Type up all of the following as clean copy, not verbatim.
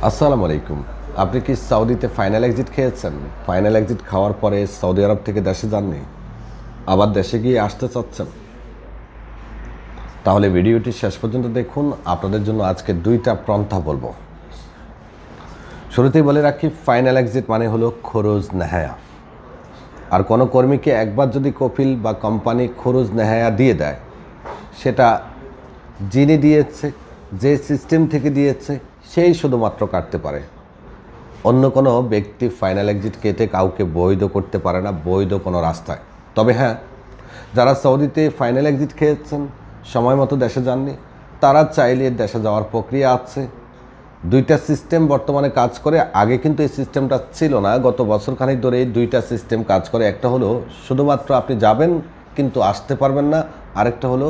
আসসালামু আলাইকুম। আপনি কি সৌদিতে ফাইনাল এক্সিট খেয়েছেন? ফাইনাল এক্সিট খাওয়ার পরে সৌদি আরব থেকে দেশে যাননি, আবার দেশে গিয়ে আসতে চাচ্ছেন? তাহলে ভিডিওটি শেষ পর্যন্ত দেখুন। আপনাদের জন্য আজকে দুইটা পন্থা বলবো। শুরুতেই বলে রাখি, ফাইনাল এক্সিট মানে হলো খরচ নেহায়া। আর কোনো কর্মীকে একবার যদি কফিল বা কোম্পানি খরচ নেহায়া দিয়ে দেয়, সেটা যিনি দিয়েছে, যে সিস্টেম থেকে দিয়েছে, সেই শুধুমাত্র কাটতে পারে। অন্য কোনো ব্যক্তি ফাইনাল এক্সিট কেটে কাউকে বৈধ করতে পারে না বৈধ কোনো রাস্তায়। তবে হ্যাঁ, যারা সৌদিতে ফাইনাল এক্সিট খেয়েছেন, সময় মতো দেশে যাননি, তারা চাইলে দেশে যাওয়ার প্রক্রিয়া আছে। দুইটা সিস্টেম বর্তমানে কাজ করে। আগে কিন্তু এই সিস্টেমটা ছিল না। গত বছরখানেক ধরে এই দুইটা সিস্টেম কাজ করে। একটা হলো শুধুমাত্র আপনি যাবেন কিন্তু আসতে পারবেন না, আরেকটা হলো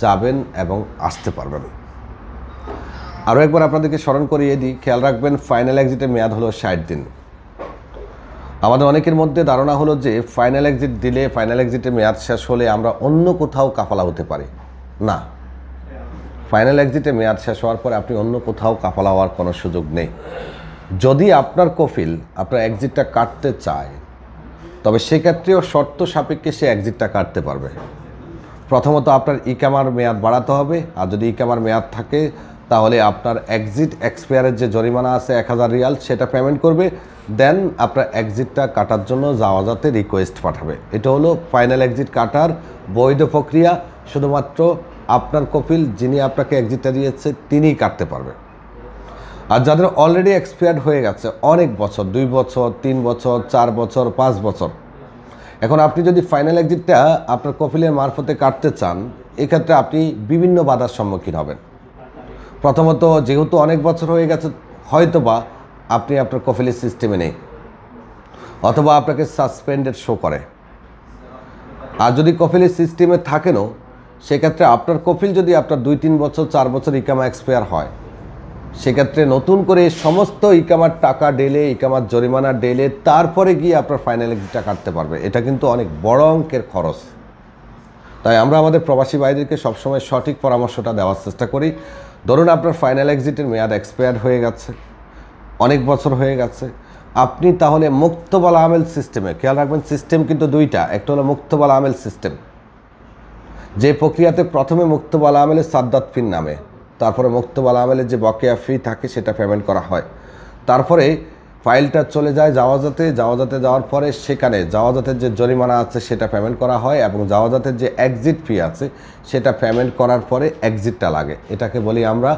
যাবেন এবং আসতে পারবেন। আরও একবার আপনাদেরকে স্মরণ করিয়ে দিই, খেয়াল রাখবেন, ফাইনাল এক্সিটের মেয়াদ হলো 60 দিন। আমাদের অনেকের মধ্যে ধারণা হলো যে ফাইনাল এক্সিট দিলে, ফাইনাল এক্সিটের মেয়াদ শেষ হলে আমরা অন্য কোথাও কাফালা হতে পারি। না, ফাইনাল এক্সিটের মেয়াদ শেষ হওয়ার পরে আপনি অন্য কোথাও কাফালা হওয়ার কোনো সুযোগ নেই। যদি আপনার কফিল আপনার এক্সিটটা কাটতে চায়, তবে সেক্ষেত্রেও শর্ত সাপেক্ষে সে এক্সিটটা কাটতে পারবে। প্রথমত আপনার ইকামার মেয়াদ বাড়াতে হবে। আর যদি ইকামার মেয়াদ থাকে, তাহলে আপনার এক্সিট এক্সপায়ারের যে জরিমানা আছে 1000 রিয়াল, সেটা পেমেন্ট করবে। দেন আপনার এক্সিটটা কাটার জন্য জাওয়াজাতে রিকোয়েস্ট পাঠাবে। এটা হলো ফাইনাল এক্সিট কাটার বৈধ প্রক্রিয়া। শুধুমাত্র আপনার কফিল, যিনি আপনাকে এক্সিটটা দিয়েছে, তিনিই কাটতে পারবে। আর যাদের অলরেডি এক্সপায়ার্ড হয়ে গেছে অনেক বছর, 2 বছর, 3 বছর, 4 বছর, 5 বছর, এখন আপনি যদি ফাইনাল এক্সিটটা আপনার কফিলের মারফতে কাটতে চান, এক্ষেত্রে আপনি বিভিন্ন বাধার সম্মুখীন হবেন। প্রথমত, যেহেতু অনেক বছর হয়ে গেছে, হয়তোবা আপনি আপনার কফিলের সিস্টেমে নেই, অথবা আপনাকে সাসপেন্ডেড শো করে। আর যদি কফিলের সিস্টেমে থাকেনও, সেক্ষেত্রে আপনার কফিল যদি আপনার 2-3 বছর, 4 বছর ইকামা এক্সপায়ার হয়, সেক্ষেত্রে নতুন করে সমস্ত ইকামার টাকা ডেলে, ইকামার জরিমানা ডেলে তারপরে গিয়ে আপনার ফাইনাল এক্সিটটা কাটতে পারবে। এটা কিন্তু অনেক বড় অঙ্কের খরচ। তাই আমরা আমাদের প্রবাসী ভাইদেরকে সবসময় সঠিক পরামর্শটা দেওয়ার চেষ্টা করি। ধরুন আপনার ফাইনাল এক্সিটের মেয়াদ এক্সপায়ার হয়ে গেছে, অনেক বছর হয়ে গেছে, আপনি তাহলে মুক্তবাল আমেল সিস্টেমে, খেয়াল রাখবেন সিস্টেম কিন্তু দুইটা, একটা হলো মুক্তবাল আমেল সিস্টেম, যে প্রক্রিয়াতে প্রথমে মুক্তবাল আমেলের সাদ্দাত ফির নামে, তারপরে মুক্তবাল আমেলের যে বকেয়া ফি থাকে সেটা পেমেন্ট করা হয়। তারপরে ফাইলটা চলে যায় জাওয়াজাতে, জাওয়াজাতে যাওয়ার পরে সেখানে জাওয়াজাতের যে জরিমানা আছে সেটা পেমেন্ট করা হয়, এবং জাওয়াজাতের যে এক্সিট ফি আছে সেটা পেমেন্ট করার পরে এক্সিটটা লাগে। এটাকে বলি আমরা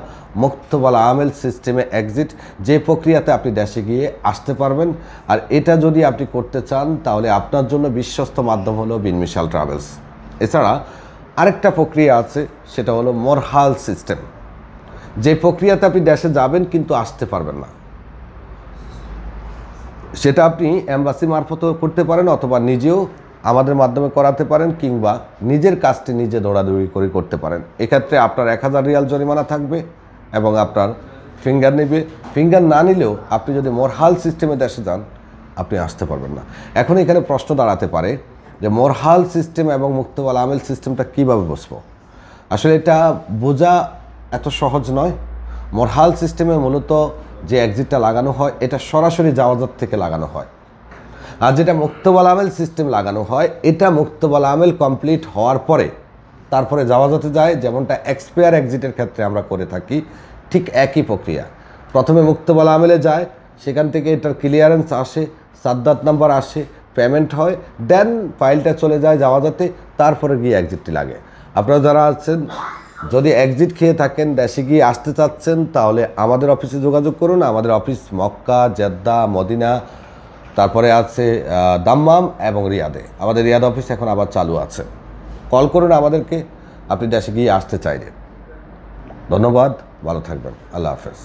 মুক্তবাল আমেল সিস্টেমে এক্সিট, যে প্রক্রিয়াতে আপনি দেশে গিয়ে আসতে পারবেন। আর এটা যদি আপনি করতে চান, তাহলে আপনার জন্য বিশ্বস্ত মাধ্যম হলো বিন মিশাল ট্রাভেলস। এছাড়া আরেকটা প্রক্রিয়া আছে, সেটা হলো মোরহাল সিস্টেম, যে প্রক্রিয়াতে আপনি দেশে যাবেন কিন্তু আসতে পারবেন না। সেটা আপনি এম্বাসি মারফতও করতে পারেন, অথবা নিজেও আমাদের মাধ্যমে করাতে পারেন, কিংবা নিজের কাজটি নিজে দৌড়াদৌড়ি করে করতে পারেন। এক্ষেত্রে আপনার 1000 রিয়াল জরিমানা থাকবে এবং আপনার ফিঙ্গার নেবে। ফিঙ্গার না নিলেও আপনি যদি মোরহাল সিস্টেমে দেশে যান, আপনি আসতে পারবেন না। এখন এখানে প্রশ্ন দাঁড়াতে পারে যে মোরহাল সিস্টেম এবং মুক্তবাল আমেল সিস্টেমটা কীভাবে বুঝবো? আসলে এটা বোঝা এত সহজ নয়। মোরহাল সিস্টেমে মূলত যে এক্সিটটা লাগানো হয়, এটা সরাসরি জাওয়াজাত থেকে লাগানো হয়। আর যেটা মুক্তবাল আমেল সিস্টেম লাগানো হয়, এটা মুক্তবাল আমেল কমপ্লিট হওয়ার পরে তারপরে জাওয়াজাতে যায়, যেমনটা এক্সপায়ার এক্সিটের ক্ষেত্রে আমরা করে থাকি। ঠিক একই প্রক্রিয়া, প্রথমে মুক্তবাল আমেলে যায়, সেখান থেকে এটার ক্লিয়ারেন্স আসে, সাদ্দাত নাম্বার আসে, পেমেন্ট হয়, দেন ফাইলটা চলে যায় জাওয়াজাতে, তারপরে গিয়ে এক্সিটটি লাগে। আপনারা যারা আছেন, যদি এক্সিট খেয়ে থাকেন, দেশে গিয়ে আসতে চাচ্ছেন, তাহলে আমাদের অফিসে যোগাযোগ করুন। আমাদের অফিস মক্কা, জেদ্দা, মদিনা, তারপরে আছে দাম্মাম এবং রিয়াদে। আমাদের রিয়াদ অফিস এখন আবার চালু আছে। কল করুন আমাদেরকে আপনি দেশে গিয়ে আসতে চাইলে। ধন্যবাদ, ভালো থাকবেন, আল্লাহ হাফেজ।